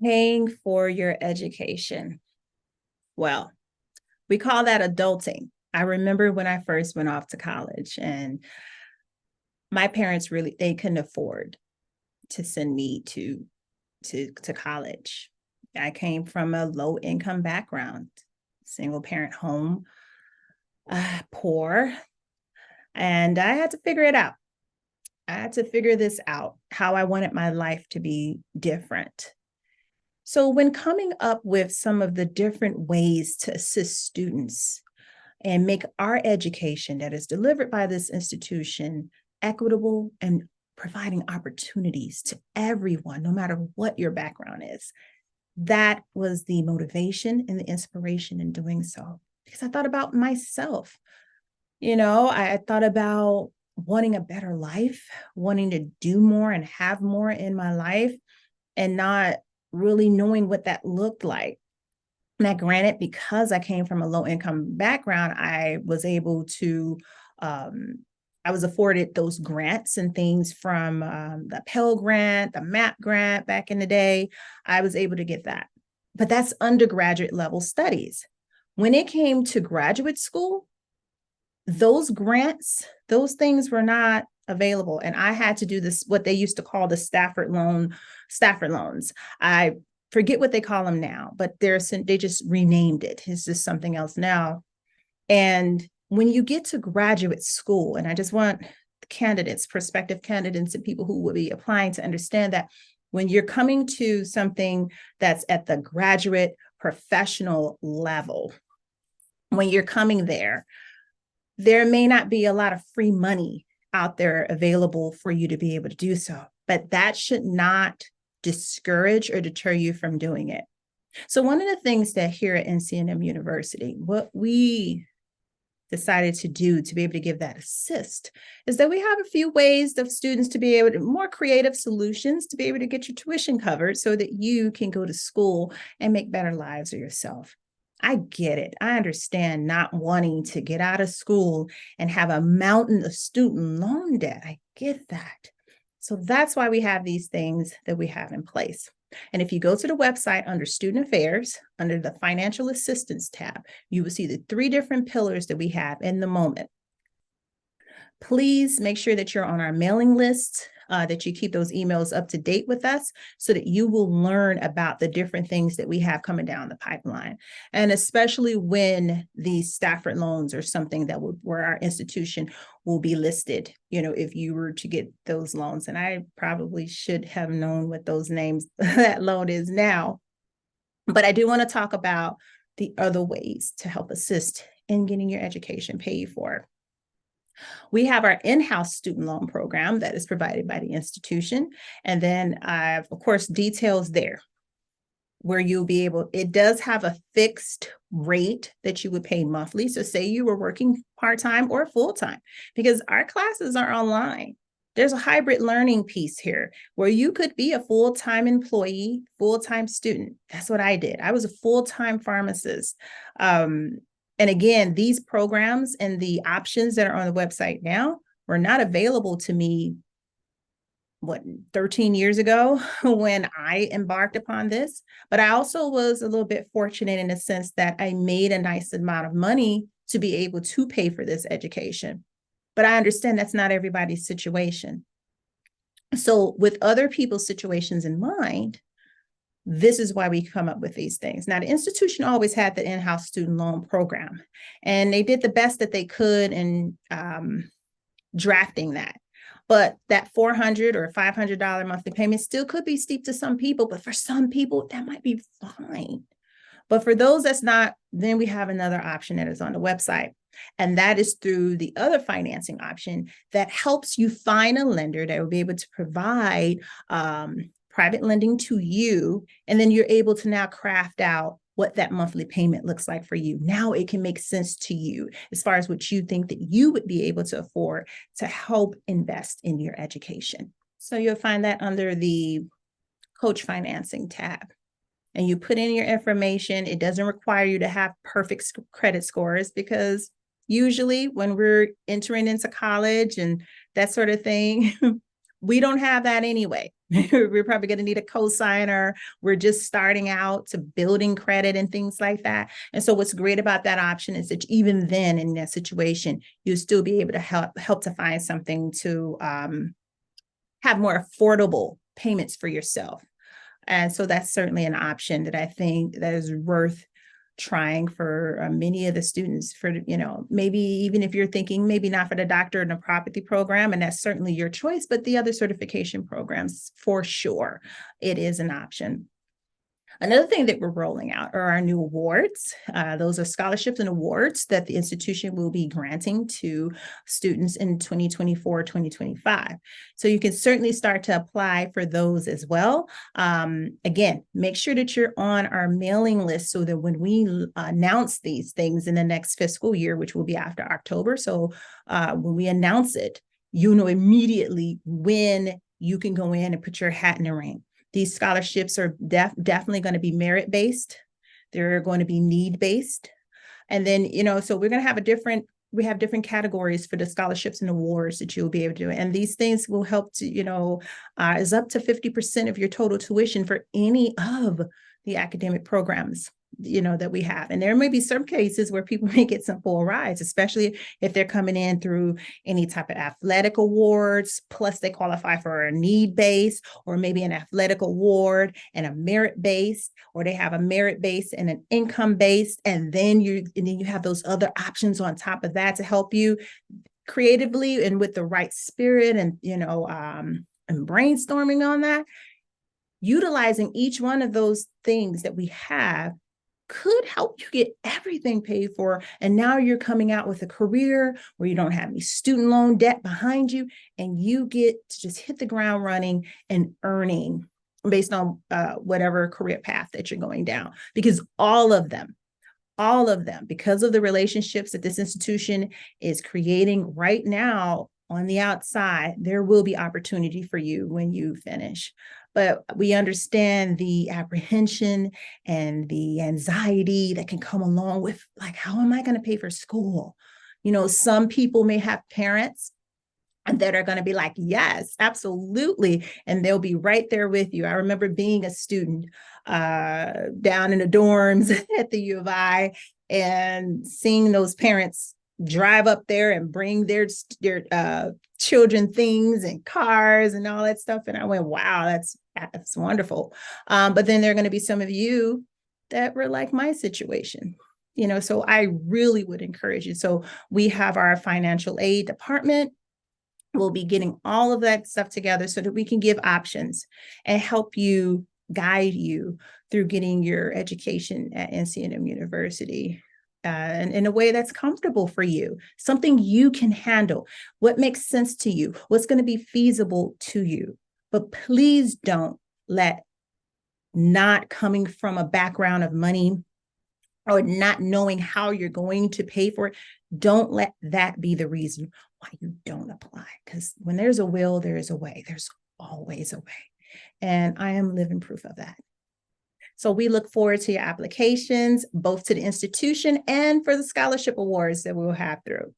Paying for your education. Well, we call that adulting. I remember when I first went off to college and my parents really they couldn't afford to send me to college. I came from a low income background, single parent home, poor, and I had to figure it out. I had to figure this out, how I wanted my life to be different. So, when coming up with some of the different ways to assist students and make our education that is delivered by this institution equitable and providing opportunities to everyone, no matter what your background is, that was the motivation and the inspiration in doing so. Because I thought about myself. I thought about wanting a better life, wanting to do more and have more in my life, and not really knowing what that looked like. Now, granted, because I came from a low income background, um, I was afforded those grants and things from the Pell Grant, the MAP grant back in the day. I was able to get that. But that's undergraduate level studies. When it came to graduate school, those grants, those things were not available. And I had to do this, what they used to call the Stafford loans. I forget what they call them now, but they just renamed it. It's just something else now. And when you get to graduate school, and I just want candidates, prospective candidates, and people who will be applying to understand that when you're coming to something that's at the graduate professional level, when you're coming there may not be a lot of free money out there available for you to be able to do so, but that should not discourage or deter you from doing it. So one of the things that here at NCNM University, what we decided to do to be able to give that assist is that we have a few ways of students to be able to more creative solutions to be able to get your tuition covered so that you can go to school and make better lives of yourself. I get it. I understand not wanting to get out of school and have a mountain of student loan debt. I get that. So that's why we have these things that we have in place. And if you go to the website under Student Affairs, under the Financial Assistance tab, you will see the 3 different pillars that we have in the moment. Please make sure that you're on our mailing list, that you keep those emails up to date with us so that you will learn about the different things that we have coming down the pipeline. And especially when these Stafford loans are something that where our institution will be listed, if you were to get those loans. And I probably should have known what those names, that loan is now. But I do want to talk about the other ways to help assist in getting your education paid for. We have our in-house student loan program that is provided by the institution. And then I've, of course, details there where it does have a fixed rate that you would pay monthly. So say you were working part-time or full-time, because our classes are online. There's a hybrid learning piece here where you could be a full-time employee, full-time student. That's what I did. I was a full-time pharmacist. And again, these programs and the options that are on the website now were not available to me, 13 years ago when I embarked upon this. But I also was a little bit fortunate in the sense that I made a nice amount of money to be able to pay for this education. But I understand that's not everybody's situation. So with other people's situations in mind, this is why we come up with these things. Now, the institution always had the in-house student loan program, and they did the best that they could in drafting that. But that $400 or $500 monthly payment still could be steep to some people, but for some people, that might be fine. But for those that's not, then we have another option that is on the website. And that is through the other financing option that helps you find a lender that will be able to provide private lending to you. And then you're able to now craft out what that monthly payment looks like for you. Now it can make sense to you as far as what you think that you would be able to afford to help invest in your education. So you'll find that under the Coach Financing tab. And you put in your information. It doesn't require you to have perfect credit scores, because usually when we're entering into college and that sort of thing, we don't have that anyway. We're probably going to need a cosigner. We're just starting out to building credit and things like that. And so what's great about that option is that even then in that situation, you'll still be able to help to find something to have more affordable payments for yourself. And so that's certainly an option that I think that is worth trying for many of the students for, maybe even if you're thinking maybe not for the doctor and the property program, and that's certainly your choice, but the other certification programs, for sure, it is an option. Another thing that we're rolling out are our new awards. Those are scholarships and awards that the institution will be granting to students in 2024, 2025. So you can certainly start to apply for those as well. Again, make sure that you're on our mailing list so that when we announce these things in the next fiscal year, which will be after October, so when we announce it, you know immediately when you can go in and put your hat in the ring. These scholarships are definitely going to be merit-based. They're going to be need-based. And then, so we're going to have we have different categories for the scholarships and awards that you'll be able to do. And these things will help to, is up to 50% of your total tuition for any of the academic programs, that we have. And there may be some cases where people may get some full rides, especially if they're coming in through any type of athletic awards, plus they qualify for a need-based, or maybe an athletic award and a merit-based, or they have a merit-based and an income-based, and then you have those other options on top of that to help you creatively and with the right spirit and and brainstorming on that. Utilizing each one of those things that we have could help you get everything paid for. And now you're coming out with a career where you don't have any student loan debt behind you, and you get to just hit the ground running and earning based on whatever career path that you're going down. Because all of them, because of the relationships that this institution is creating right now on the outside, there will be opportunity for you when you finish. But we understand the apprehension and the anxiety that can come along with, like, how am I going to pay for school? Some people may have parents that are going to be like, yes, absolutely. And they'll be right there with you. I remember being a student down in the dorms at the U of I and seeing those parents drive up there and bring their children things and cars and all that stuff. And I went, wow, that's wonderful. But then there are going to be some of you that were like my situation. So I really would encourage you. So we have our financial aid department. We'll be getting all of that stuff together so that we can give options and help you, guide you through getting your education at NCNM University and in a way that's comfortable for you, something you can handle, what makes sense to you, what's going to be feasible to you. But please don't let not coming from a background of money or not knowing how you're going to pay for it, don't let that be the reason why you don't apply. Because when there's a will, there is a way. There's always a way. And I am living proof of that. So we look forward to your applications, both to the institution and for the scholarship awards that we'll have through.